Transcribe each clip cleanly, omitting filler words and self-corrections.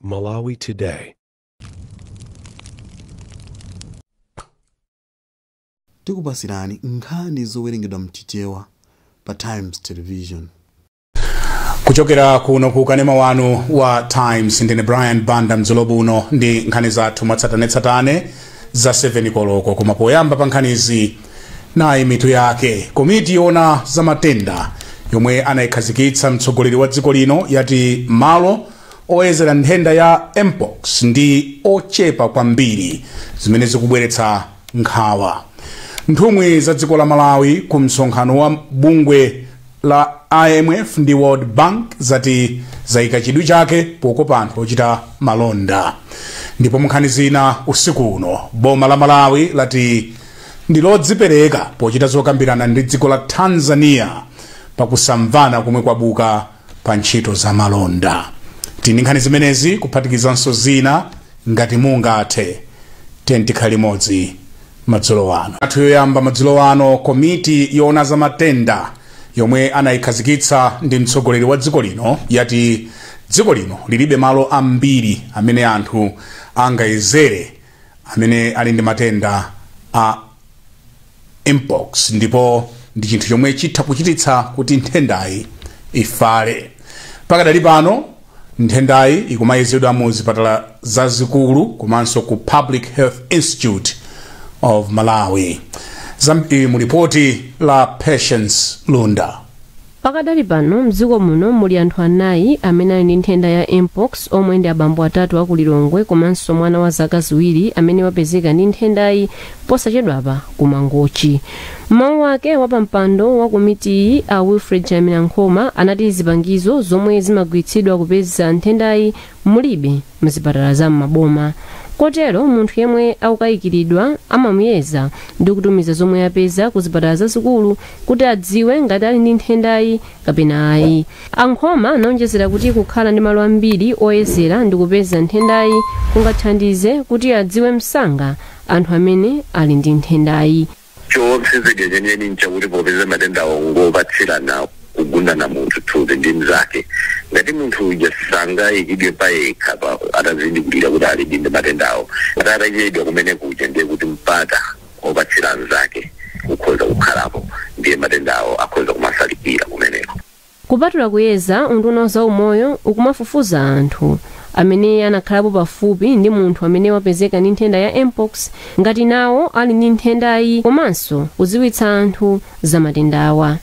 Malawi Today. Tikupasirani nkhani zowerengedwa mchichewa pa Times Television. Kuchokera kuno ku kanema wanu wa Times ndine Brian Banda mzolobu uno ndi nkhani zathu matsatane za 7 koloko koma poyamba pa nkhanizi nayi mitu yake. Komiti yona za matenda yomwe anayikhazikitsa mtsogoleri wa dziko lino yati malo oyezera nthenda ya mpox ndi ochepa kwambiri zimene zikubweretsa nkhawa. Nthumwi za dziko la Malawi ku msonkhano wa bungwe la IMF ndi World Bank zati zayika chidwi chake pokopa anthu ochita malonda. Ndipo munkhani zina usiku uno boma la Malawi lati ndilodzipereka pochita zokambirana ndi dziko la Tanzania pakusamvana kumwe kwabuka pa ntchito za malonda. Tini nkhani zimenezi kuphatikizanso zina ngati mungathe tikhale limodzi madzulo wano. Athu yoyamba madzulo wano komiti yona za matenda yomwe anayikhazikitsa ndi mtsogoleri wa dziko lino yati dziko lino lilibe malo ambiri amene anthu angayezere amene ali ndi matenda a mpox, ndipo ndi chinthu chomwe chitha kuchititsa kuti nthendayi ifale. Pakadali pano nthendayi ikumayezedwa mu zipatala zazikulu komanso ku Public Health Institute of Malawi. Zambiri mu ripoti la Patience Lunda. Pakadali pano mdziko muno muli anthu anayi amene ali ndi nthenda ya mpox omwe ndi abambo atatu aku Lilongwe komanso mwana wa zaka ziwiri amene wapezeka ndi nthendayi posachedwapa ku Mangochi. Mawu ake wapampando wa komitiyi a Wilfred Chamina Nkhoma anati zipangizo zomwe zimagwiritsidwa kupeza nthendayi mulibe mzipatala za m'maboma. Kotero munthu yemwe akukayikiridwa amamuyeza ndi kutumiza zomwe yapeza ku zipatala zazikulu kuti adziwe ngati ali ndi nthendayi kapena ayi. Ankhoma anaonjezera kuti kukhala ndi malo ambiri oyezera ndi kupeza nthendayi kungathandize kuti adziwe msanga anthu amene ali ndi nthendayi. Choopsezegenye nchakuti popeza matenda ngopatsirana kugundana munthu thupi ndi mzake. Ngati munthu ujasanga ikidwe payekha atazindikira kuti ali ndi matendawo atachedwa kumene kuja ndiye kuti mpata opatsira mzake ukhoza kukhalapo ndiye matendawo akhoza kumasalikira kumeneko. Kupatula kuyeza unduna za umoyo ukumafufuza anthu amene anakhalapo pafupi ndi munthu amene wapezeka ndi nthenda ya mpox ngati nawo ali ndi nthendayi komanso kuziwitsa anthu za matendawa.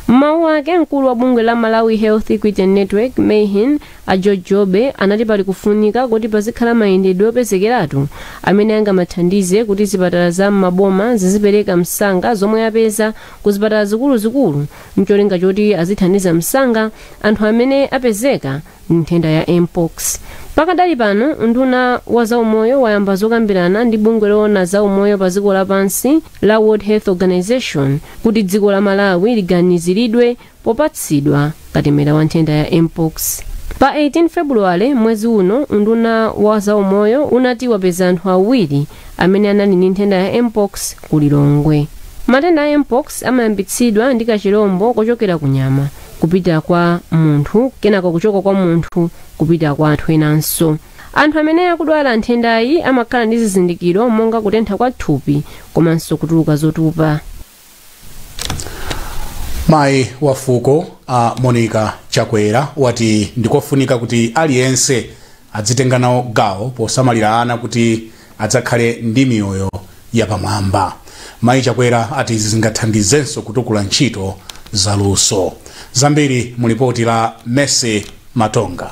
Mawu ake mkulu wa bungwe la Malawi Health Equity Network Mayhin a George Jobe anati pali kufunika kuti pazikhala mayendedwe opezekeratu amene angamathandize kuti zipatala za m'maboma zizipereka msanga zomwe yapeza ku zipatala zikuluzikulu mcholinga choti azithandiza msanga anthu amene apezeka nthenda ya mpox. Pakadali pano unduna wa zaumoyo wayamba zokambirana ndi bungwe loona zaumoyo pa dziko lapansi la World Health Organization kuti dziko la Malawi liganiziridwe popatsidwa katemera wa nthenda ya mpox. Pa 18 February mwezi uno unduna wa zaumoyo unati wapeza anthu awiri amene anali ndi nthenda ya mpox ku Lilongwe. Matenda ya mpox amayambitsidwa ndi kachirombo kochokera ku nyama kupita kwa munthu kenako kuchoka kwa munthu kupita kwa anthu enanso. Anthu amene akudwala nthendayi amakhala ndi zizindikiro monga kutentha kwa thupi komanso kutuluka zotupa. Mai wa fuko a Monica Chakwera wati ndikofunika kuti aliyense adzitenga nawo gawo posamalira ana kuti adzakhale ndi miyoyo yapamwamba. Mai Chakwera ati zingathandizenso kutukula ntchito za luso. Zambiri mu ripoti la Messi Matonga.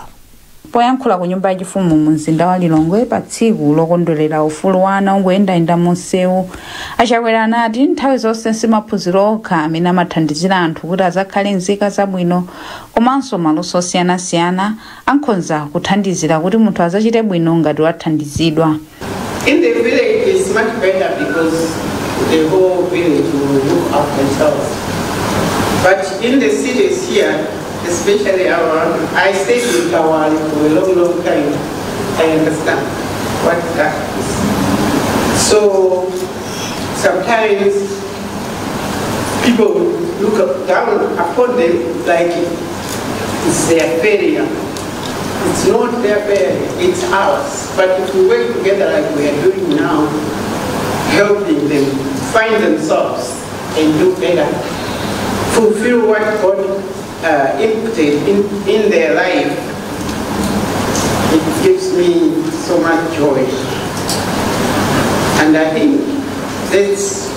Poyankhula ku nyumba yachifumu mu mzinda wa Lilongwe pa tsiku lokondwerera ufulu wa ana ongoyendayenda munsewu, Achakwera anati nthawi zonse simaphunziro okha amene amathandizira anthu kuti azakhale nzika zabwino komanso maluso osiyanasiyana ankhoza kuthandizira kuti munthu azachite bwino ngati wathandizidwa. In the village is much better because the whole village will look after themselves. But in the cities here, especially I stayed in Kawali for a long time. I understand what that is. So sometimes people look down upon them like it's their failure. It's not their bed, it's ours. But if we work together like we are doing now, helping them find themselves and do better, fulfill what God inputted in their life, it gives me so much joy. And I think let's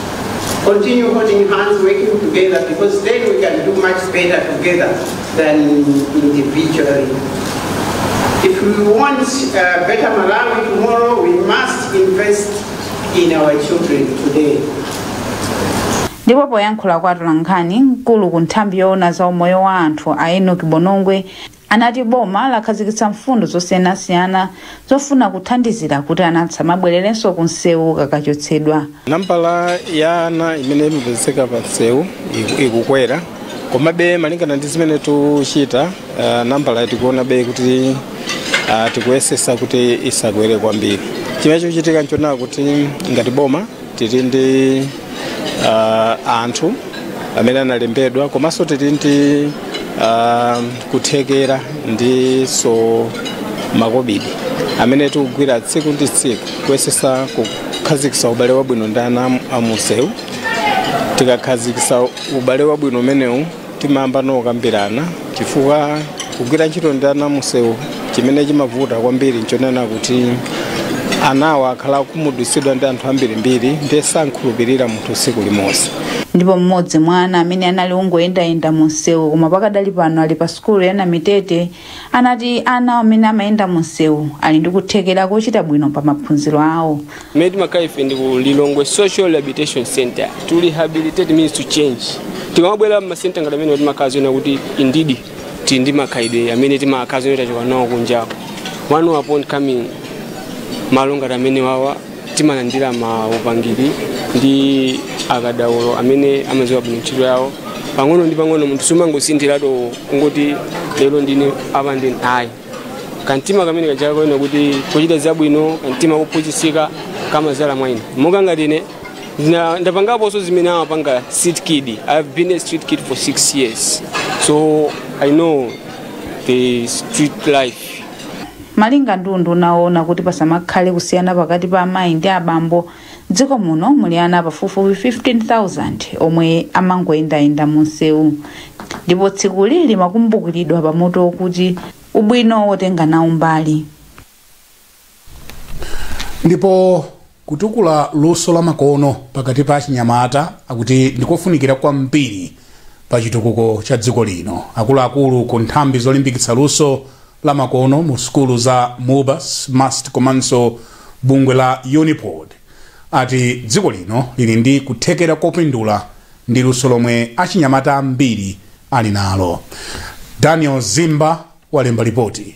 continue holding hands, working together, because then we can do much better together than individually. If we want better Malawi tomorrow, we must invest in our children today. Ndipo poyankhula kwa atolankhani mkulu ku nthambi yoona za umoyo wa anthu a Enoch Bonongwe anati boma lakhazikitsa mfundo zosiyanasiyana zofuna kuthandizira kuti ana asamabwererenso ku nsewu kakachotsedwa. Nambala ya ana imene imapezeka pa nsewu ikukwera, komabe malingana ndi zimene tuchita nambala tikuona be kuti tikuyesesa kuti isakwere kwambiri. Chimene chochitika nchona kuti ngati boma tili ndi anthu amene analembedwa, komanso tili ndi kuthekera ndi so makobidi amene tikugwira tsiku ndi tsiku kuyesesa kukhazikitsa ubale wabwino ndi ana amunsewu. Tikakhazikitsa ubale wabwino umenewu timayamba nokambirana, chifukwa kugwira ntchito ndi ana amunsewu chimene chimavuta kwambiri nchonena kuti anawa akhala kumudwisidwa ndi anthu ambirimbiri ndiye sankhulupirira munthu tsiku limodzi. Ndipo mmodzi mwa ana amene anali ungoyendayenda mu nsewu koma pakadali pano ali pa sukulu ya Namitete anati ana amene amayenda mu nsewu ali ndi kuthekera kochita bwino pa maphunziro awo. Made Makaife ndi ku Lilongwe Social Rehabilitation Center. To rehabilitate means to change. Tikamabwera mu center ngati amene timakaziona kuti indeed tindi makaide amene timakaziona tachoka nawo kunjako. One upon coming malonga amene wawa timalandira maupangiri ndi akadaulo amene amaziwa bwino ntchito yawo pang'ono ndi pang'ono. Munthu sumangosinthilato kungoti lero ndine apa ndine ayi. Kantima kamene kachaka koyena kuti kuchita zabwino, kantima kophunzitsika kamazala mwaine. Monga ngati ine ndapangaponso zimene amapanga street kid. I've been a street kid for 6 years, so I know the street life. Malinga ndundu naona kuti pasamakhale kusiyana pakati pa amayi ndi abambo. Dziko muno muli ana pafupifupi 15,000 omwe amangoyendayenda mu nsewu. Ndipo tsikuli limakumbukiridwa pamoto kuti ubwino wotenga nawo mbali. Ndipo kutukula luso la makono pakati pa achinyamata akuti ndikofunikira kwambiri pa chitukuko cha dziko lino. Akuluakulu ku nthambi zolimbikitsa luso la makono mu sukulu za Mubas, MUST komanso bungwe la Unipod ati dziko lino lili ndi kuthekera kopindula ndi luso lomwe achinyamata ambiri ali nalo. Daniel Zimba walemba ripoti.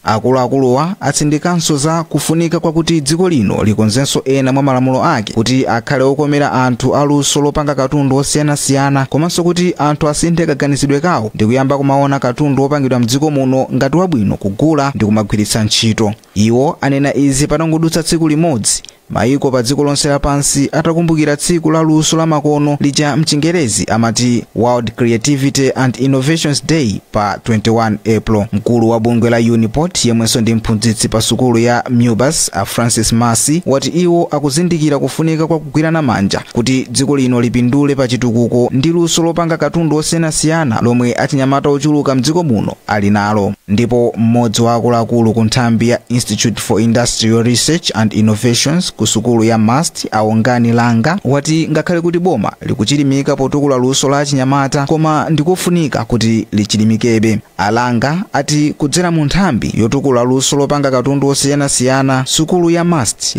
Akuluakuluwa atsindikanso za kufunika kwakuti dziko lino likonzenso ena mwa malamulo ake kuti akhale okomera anthu aluso lopanga katundu osiyanasiyana, komanso kuti anthu asinthe kaganizidwe kawo ndi kuyamba kumaona katundu opangidwa mdziko muno ngati wabwino kugula ndi kumagwiritsa ntchito. Iwo anena izi patangodutsa tsiku limodzi maiko pa dziko lonse lapansi atakumbukira tsiku la luso la makono lija mchingerezi amati World Creativity and Innovations Day pa 21 April. Mkulu wa bungwe la Unipod yemwenso ndi mphunzitsi pa sukulu ya Mubas Francis Masi wati iwo akuzindikira kufunika kwa kugwirana manja kuti dziko lino lipindule pa chitukuko ndi luso lopanga katundu osiyanasiyana lomwe achinyamata ochuluka mdziko muno ali nalo. Ndipo mmodzi wa akuluakulu ku nthambi ya Institute for Industrial Research and Innovations ku sukulu ya MUST Aongani Langa wati ngakhale kuti boma likuchilimika potukula luso la achinyamata koma ndikofunika kuti lichilimikebe. Alanga ati kudzera mu nthambi yotukula luso lopanga katundu osiyanasiyana sukulu ya MUST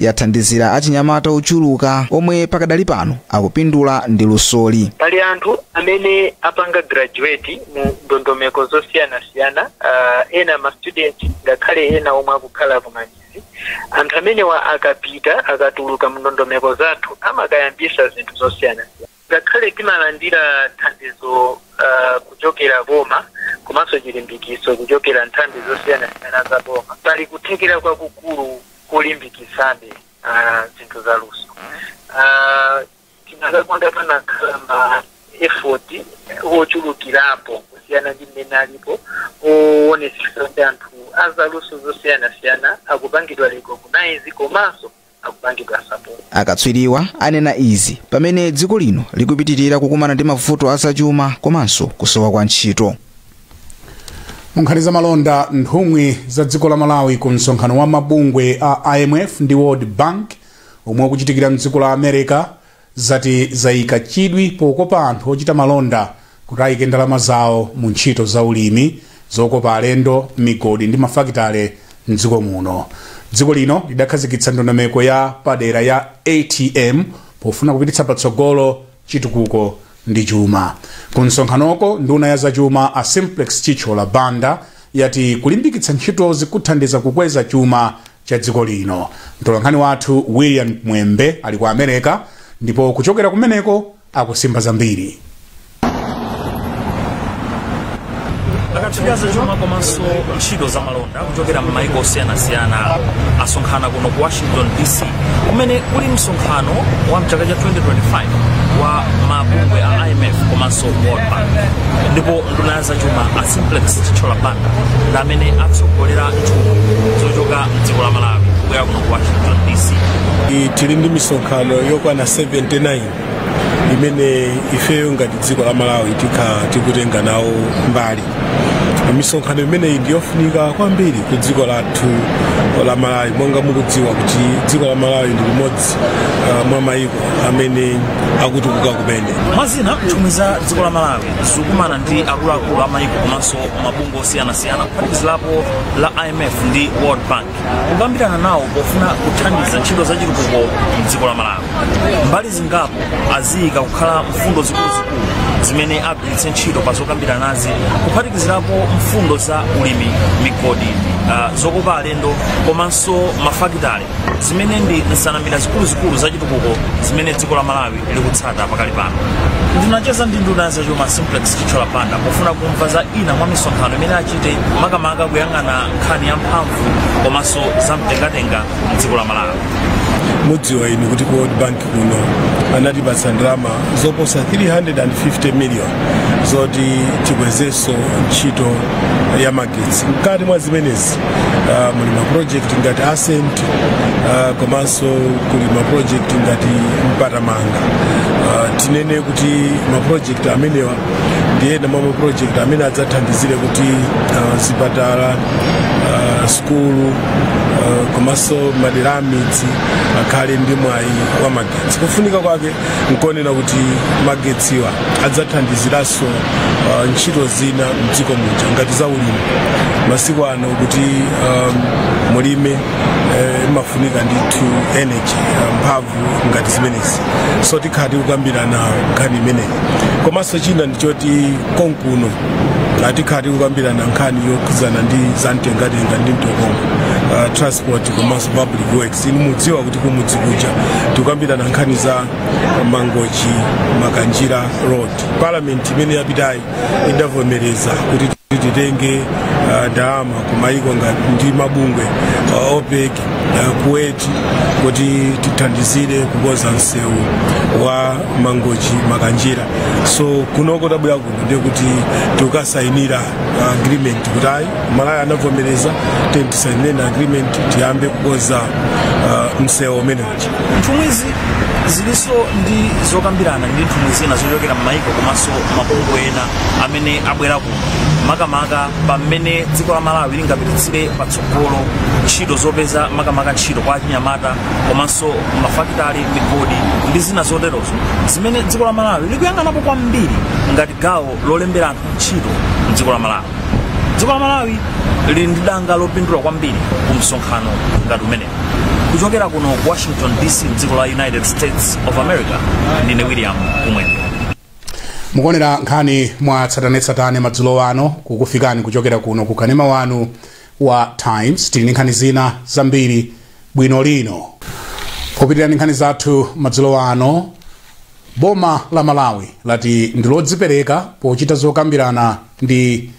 yathandizira achinyamata ochuluka omwe pakadali pano akupindula ndi lusoli. Pali anthu amene apanga graduate mu ndondomeko zosiyanasiyana, ena ma student ngakhale ena omwe akukhala kumanyisi. Anthu amene wa akapita akatuluka mu ndondomeko zathu amakayambisa zinthu zosiyanasiyana. Ngakhale timalandira thandizo kuchokera boma komanso chilimbikiso kuchokera nthambi zosiyanasiyana za boma, pali kuthekera kwakukulu kolimbikisabe zinthu za luso. Tinakakonda panakhala ma effort ochulukirapo kusiyana ndi mmene alipo owonesa kuti anthu azaluso zosiyanasiyana akupangidwa recognize komanso akupangidwa support. Akatswiriwa anena izi pamene dziko lino likupitirira kukumana ndi mavuto azachuma komanso kusowa kwa ntchito. Munkhani za malonda, nthumwi za dziko la Malawi ku msonkhano wa mabungwe a IMF ndi World Bank omwe ukuchitikira mdziko la America zati zayika chidwi pokopa anthu ochita malonda kuti ayike ndalama zawo mu ntchito za ulimi zokopa alendo, migodi ndi mafakitale mdziko muno. Dziko lino lidakhazikitsa ndondomeko ya padera ya ATM pofuna kupititsa patsogolo chitukuko ndi chuma. Ku msonkhanoko nduna ya zachuma a Simplex Chichola Banda yati kulimbikitsa ntchito zikuthandiza kukweza chuma cha dziko lino. Mtolankhani wathu William Mwembe ali ku America ndipo kuchokera kumeneko akusimba zambiri. Akatswiri zachuma komanso ntchito za malonda kuchokera m'mayiko osiyanasiyana asonkhana kuno ku Washington DC kumene kuli msonkhano wa mchaka cha 2025 wa mabungwe a IMF komanso World Bank. Ndipo nduna ya zachuma a Simplex Chichola Banda ndi amene atsogolera nthumwi zochoka mdziko la Malawi kubwera kuno ku Washington DC. Tili ndi misonkhano yokwana 79 imene ifeyo ngati dziko la Malawi tikutenga nawo mbali. Misonkhano imene ndiyofunika kwambiri ku dziko lathu la Malawi, monga mukudziwa kuti dziko la Malawi ndi limodzi mwa mayiko amene akutukuka kumene. Mazina nthumwi za dziko la Malawi zikukumana ndi akuluakulu a mayiko komanso mabungwe osiyanasiyana kuphatikizirapo la IMF ndi World Bank kukambirana nawo pofuna kuthandiza ntchito za chitukuko mdziko la Malawi. Mbali zingapo aziyika kukhala mfundo zikuluzikulu zimene agwiritse ntchito pa zokambirana nazi kuphatikizirapo mfundo za ulimi, migodi, zokopa alendo komanso mafakitale zimene ndi nsanamira zikuluzikulu za chitukuko zimene dziko la Malawi likutsata pakali pano. Ndinacheza ndi nduna ya zachuma Simplex Chichola Banda pofuna kumva za ina mwa misonkhano imene achite makamaka kuyang'ana nkhani ya mphamvu komanso za mtengatenga mdziko la Malawi. Mudziwa inu kuti ku World Bank kuno anatipatsa ndalama zoposa 350 million zoti tikwezenso ntchito ya magetsi. Mkati mwa zimenezi muli ma project ngati Ascent komanso kuli ma project ngati Mpatamanga. Tinene kuti ma project amenewa ndiye na mwa project amene adzathandizire kuti zipatala, skulu komanso madera amidzi akhale ndi mwayi wa magetsi. Kufunika kwake nkonena kuti magetsiwa adzathandiziranso ntchito zina mdziko muja ngati za ulimi. Masiku ano kuti mulime mafunika ndithu energy mphamvu ngati zimenezi, so tikhati kukambirana nkhani imeneyi. Komanso china ndichoti konkuno atikhati kukambirana nkhani yokhuzana ndi zamtengatenga ndi mtokoma, transport komanso public works. Inu mudziwa kuti kumudzi kuja tikukambirana nkhani za Mangochi Makanjira Road. Parliament imene yapitayi idavomereza kuti titenge ndalama kumayiko ngati ndi mabungwe OPEC, Kuwait kuti tithandizire kukonza msewu wa Mangochi Makanjira. So kunoko tabwera kuno ndiye kuti tikasayinira agreement kuti ayi Malawi anavomereza tisainire agreement tiyambe kukonza msewu umenewu. Nthumwizi zilinso ndi zokambirana ndi nthumwi zina zochokera m'mayiko komanso mabungwe ena amene abwera kuno makamaka pamene dziko la Malawi lingapititsire patsogolo ntchito zopeza makamaka ntchito kwa achinyamata komanso mafakitali, migodi ndi zina zoterozo zimene dziko la Malawi likuyang'anapo kwambiri ngati gawo lolembera anthu ntchito mdziko la Malawi. Dziko la Malawi lili ndi danga lopindula kwambiri ku msonkhano ngati umenewu. Kuchokera kuno Washington DC mdziko la United States of America, ndine William Mwembe. Mukonera nkhani mwa tsatanetsatane madzulo ano kukufikani kuchokera kuno kukanema wanu wa Times. Tili nkhani zina zambiri bwino lino. Popitirani nkhani zathu madzulo ano, boma la Malawi lati ndilodzipereka pochita zokambirana ndi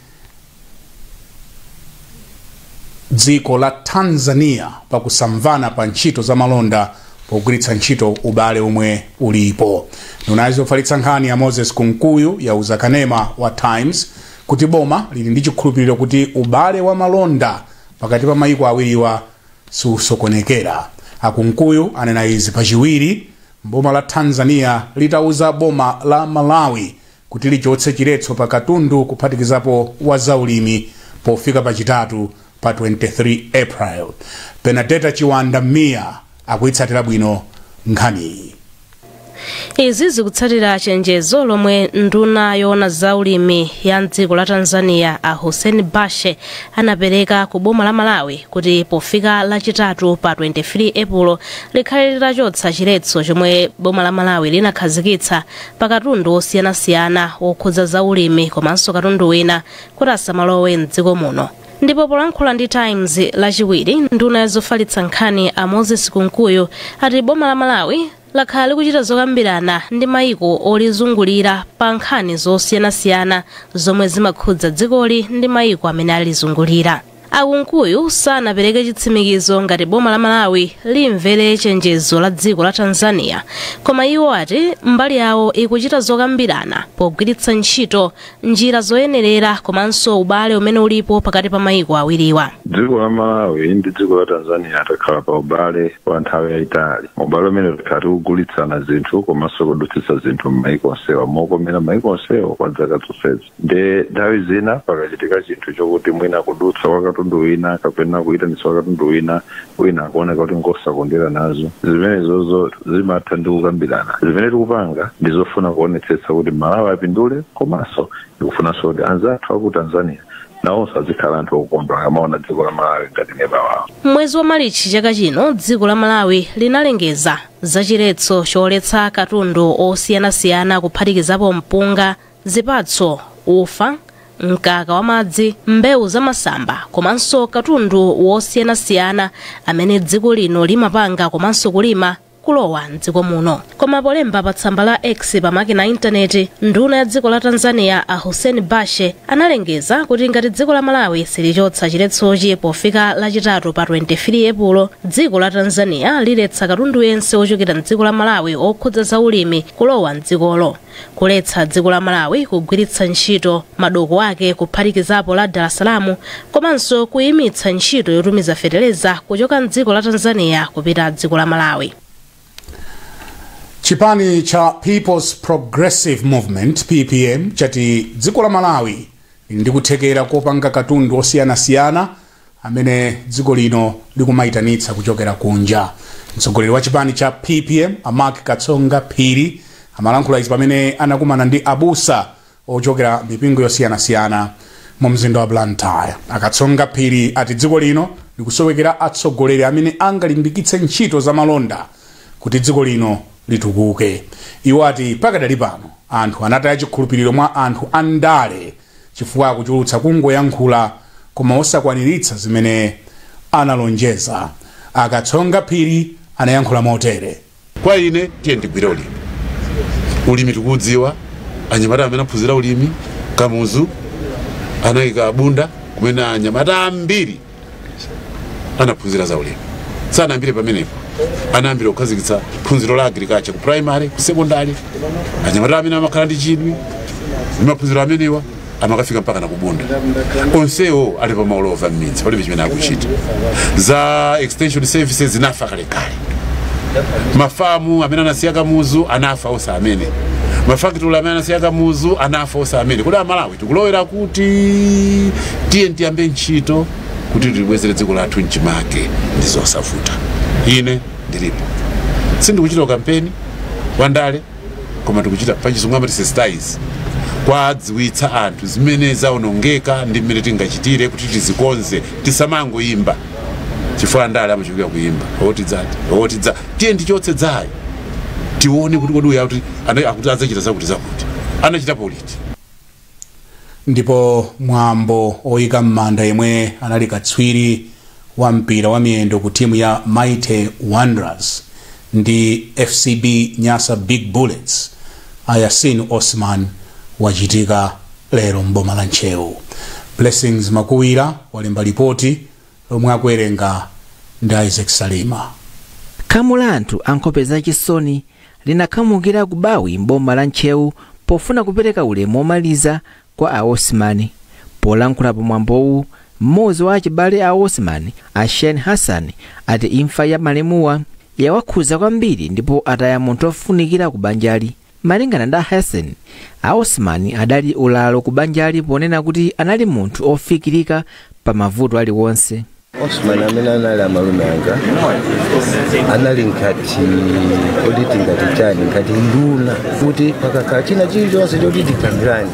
dziko la Tanzania pakusamvana pa ntchito za malonda pogwiritsa ntchito ubale omwe ulipo. Nduna yofalitsa nkhani ya Moses Kunkuyu yauza kanema wa Times kuti boma lili ndi chikhulupiriro kuti ubale wa malonda pakati pa mayiko awiriwa susokonekera. Akunkuyu anena izi pachiwiri boma la Tanzania litauza boma la Malawi kuti lichotse chiletso pa katundu kuphatikizapo wa zaulimi pofika pachitatu pa 23 April. Benedetta Chiwanda Mia akuitsatira bwino nkhani. Izi zikutsatira chenjezo lomwe nduna yoona zaulimi ya mdziko la Tanzania Hussein Bashe anapereka ku boma la Malawi kuti pofika lachitatu pa 23 April likhale litachotsa chiletso chomwe boma la Malawi linakhazikitsa pa katundu osiyanasiyana okhudza zaulimi komanso katundu wina kuti asamalowe mdziko muno. Ndipo polankhula ndi Times lachiwiri nduna yazofalitsa nkhani a Moses Kunkuyu ati boma la Malawi lakhala likuchita zokambirana ndi mayiko olizungulira pa nkhani zosiyanasiyana zomwe zimakhudza dzikoli ndi mayiko amene alizungulira. Akunkuyu sanapereke chitsimikizo ngati boma la Malawi limvere chenjezo la dziko la Tanzania, koma iwo ati mbali yawo ikuchita zokambirana pogwiritsa ntchito njira zoyenerera komanso ubale umene ulipo pakati pa mayiko awiriwa. Dziko la Malawi ndi dziko la Tanzania atakhala pa ubale wa nthawi yayitali. Ubale umene ukhati kugulitsana zinthu komanso kudutsitsa zinthu m'mayiko onsewa mokomera mayiko onsewa kwa zaka zonsezi. Nde nthawi zina pakachitika chinthu chokuti mwina kudutsa wakatundu wina kapena kuyitanitsa wakatundu wina akuoneka kuti ngosakondera nazo. Zimenezozo zimatha ndi kukambirana. Zimene tikupanga ndizofuna kuonetsetsa kuti Malawi apindule komanso ndikufunanso kuti anzathu aku Tanzania nawo sazikhala anthu okondwa amaona dziko la Malawi ngati neba wawo. Mwezi wa Marichi chaka chino dziko la Malawi linalengeza za chiletso choletsa katundu osiyanasiyana kuphatikizapo mpunga, zipatso, ufa, mkaka wa madzi, mbewu za masamba komanso katundu wosiyanasiyana amene dziko lino limapanga komanso kulima kulowa mdziko muno. Koma polemba pa tsamba la X pa makina intaneti, nduna ya dziko la Tanzania Hussein Bashe analengeza kuti ngati dziko la Malawi silichotsa chiletsochi pofika lachitatu pa 23 April, dziko la Tanzania liletsa katundu yense ochokera mdziko la Malawi okhudza zaulimi kulowa mdzikolo, kuletsa dziko la Malawi kugwiritsa ntchito madoko ake kuphatikizapo la Dar es Salaam komanso kuyimitsa ntchito yotumiza feteleza kuchoka mdziko la Tanzania kupita dziko la Malawi. Chipani cha People's Progressive Movement PPM chati dziko la Malawi ndi kuthekera kopanga katundu osiyanasiyana amene dziko lino likumayitanitsa kuchokera kunja. Mtsogoleri wa chipani cha PPM Mark Katsonga Phiri amalankhula izi pamene anakumana ndi abusa ochokera mipingo yosiyanasiyana mu mzinda wa Blantyre. Akatsonga Phiri ati dziko lino likusowekera atsogoleri amene angalimbikitse ntchito za malonda kuti dziko lino litukuke. Iwo ati pakadali pano anthu anataya chikhulupiriro mwa anthu andale chifukwa akuchulutsa kungoyankhula koma osakwaniritsa zimene analonjeza. Akatsonga Phiri anayankhula motere: kwa ine tiye ndigwire ulimi tikudziwa, anyamata amene aphunzira ulimi Kamuzu anayika Bunda kumene anyamata ambiri anaphunzira za ulimi. Sanambire pamenepo anambire kukhazikitsa phunziro la agriculture ku primary ku secondary. Anyamata amene amakhala ndi chidwi maphunziro amenewa amakafika mpaka na kubunda. Onsewo ali pa all over midzi palibe chimene akuchita. Za extension services zinafa kale. Mafamu amene anasiya Kamuzu anafa osa amene. Mafactory amene anasiya Kamuzu anafa osa amene. Kodi Malawi tikulowera kuti TNT ambe ntchito kuti tibwezere dziko lathu nchimake ndizosavuta. Ine ndilipo. Sindikuchita kampeni wandale koma tikuchita pachizungu amati sensitize kwa adziwitsa anthu zimene zaonongeka ndi mmene tingachitire kuti tizikonze tisamangoyimba chifukwa ndale amachukira kuimba otidza tiye ndichotse dzayo tione kuti kodi uya kuti akuti adzachita zakuti anachita politi. Ndipo mwambo oyika m'manda yemwe anali katswiri wa mpira wa miyendo ku timu ya Mighty Wanderers ndi FCB Nyasa Big Bullets Ayasin Osman wachitika lero mboma la Nchewu. Blessings Makuwira walemba ripoti lomwe akuwerenga ndi Isaac Salima. Khamu la anthu ankhope chisoni linakhamukira ku Bawi mboma la Nchewu pofuna kupereka ulemu omaliza kwa kwa a Osman. Polankhula pamwambowu, mmodzi wa achibale a Osman, Ashen Hassan, ati imfa ya malemuwa yawakhuza kwambiri ndipo ataya munthu ofunikira ku banjali. Malingana ndi Hassan, a Osman adali ulalo ku banjali ponena kuti anali munthu ofikirika pa mavuto aliwonse. Osman amene anali amalume anga anali nkati oditi ngati chani nkati nduna kuti pakakhala china chilichonse choditi kambirani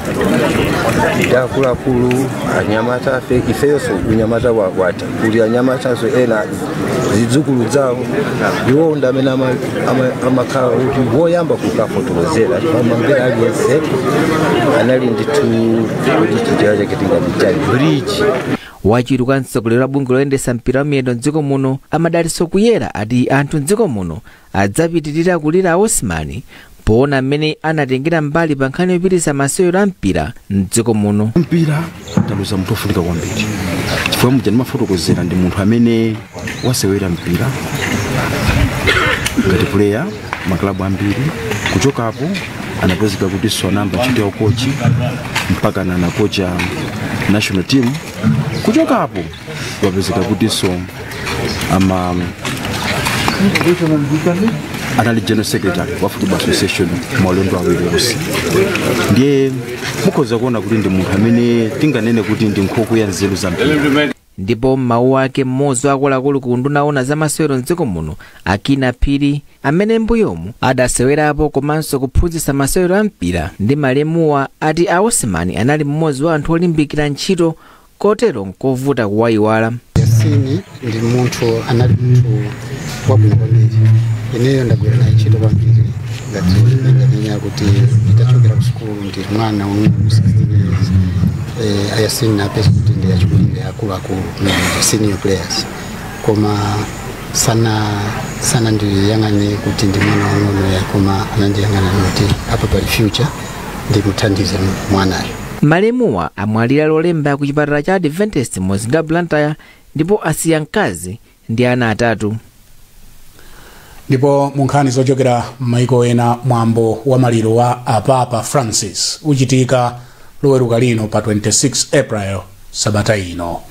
akuluakulu anyamata afe ifeyonso unyamata wakwata kuti anyamataso ena zidzukulu zawo iwo ndi amene amakhala kuti woyamba kukafotokozera pamambera aliyense anali ndithu kuti chichawo chake tingati chani bridge. Wachiruka mtsogoleri wa bungwe loyendesa mpira wamiyendo mdziko muno amadaliso kuyera ati anthu mdziko muno adzapitirira kulira Osman poona mmene anatengera mbali pa nkhani yopititsa masewero a mpira mdziko muno. Mpira taluza munthu ofunika kwambiri chifukwa muja ndimafotokozera ndi munthu amene wasewera mpira ngati player maklabu ambiri kuchokapo anapezeka kuti so anamba ntchito ya ukochi mpaka na anakocha national team. Kuchoka hapo wapezeka kuti so anali general secretary wa Football Association maulendo awiri onse. Ndiye mukhoza kuona kuti ndi munthu amene tinganene kuti ndi nkhoku ya nzeru za mpira. Ndipo mawu ake mmodzi wakuluakulu ku nduna yoona za masewero mdziko muno Akina Phiri amene mbuyomu adasewerapo komanso kuphunzitsa masewero a mpira ndi malemuwa ati a Osman anali mmodzi wa anthu olimbikira ntchito kotero nkovuta kuwayiwala. Yasini ndi munthu anali munthu wabwino kwambiri. Ineyo ndagwira naye ntchito kwambiri ngati ndamenya kuti nditachokera ku sukulu ndi mwana wa 16 years. Ayasini napeza kuti ndi achikulire akuluakulu senior players koma sana ndiyang'ane kuti ndi mwana wang'ono koma anandiyang'ana kuti apa pali future ndimuthandize mwanayo. Malemuwa amwalira lolemba ku chipatala cha Adventist Mozinda Blantyre ndipo asiya mkazi ndi ana atatu. Ndipo munkhani zochokera maiko ena mwambo wa maliro wa Papa Francis uchitika loweruka lino pa 26 April sabata ino.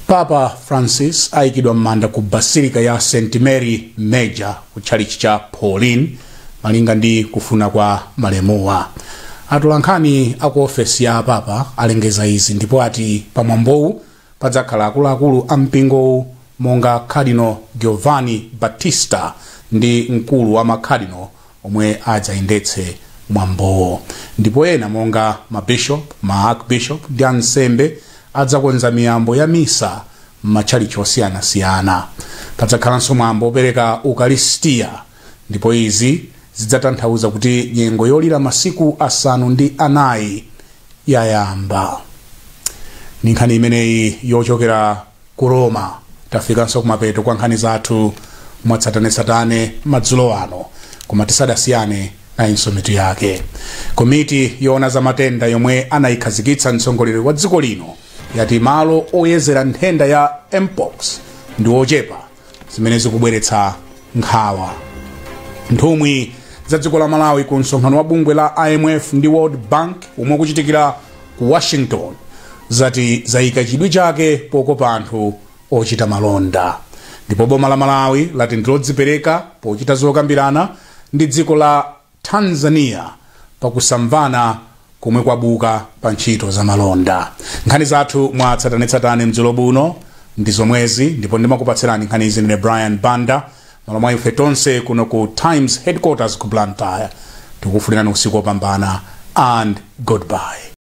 Papa Francis ayikidwa m'manda ku Basilica ya St Mary Major ku tchalitchi cha Pauline malinga ndi kufuna kwa malemuwa. Atolankhani aku ofesi ya Papa alengeza izi ndipo ati pamwambowu padzakhala akuluakulu a mpingo monga Cardinal Giovanni Battista ndi mkulu wa makardinal omwe adzayendetse mwambowo. Ndipo ena monga mabishop, archbishop ndi ansembe adzakonza miyambo ya misa m'matchalitchi osiyanasiyana. Padzakhalanso mwambo opereka ukaristiya ndipo izi zidzatanthauza kuti nyengo yolira masiku asanu ndi anayi yayamba. Ni nkhani imeneyi yochokera ku Roma. Tafikanso kumapeto kwa nkhani zathu mwatsatanetsatane madzulo ano koma tisadasiyane na insomitu yake. Komiti yoona za matenda yomwe anayikhazikitsa mtsogoleri wa dziko lino yati malo oyezera nthenda ya mpox ndi ochepa zimene zikubweretsa nkhawa. Nthumwi za dziko la Malawi ku msonkhano wa bungwe la IMF ndi World Bank umwe kuchitikira ku Washington zati zayika chidwi chake pokopa anthu ochita malonda. Ndipo boma la Malawi lati ndilodzipereka pochita zokambirana ndi dziko la Tanzania pakusamvana kumwe kwabuka pa ntchito za malonda. Nkhani zathu mwatsatanetsatane mdzulo buno ndi zomwezi ndipo ndimakupatserani nkhani izi ndine Brian Banda malo mwa ife tonse kuno ku Times headquarters ku Blantyre. Tikufunirani usiku wopambana and goodbye.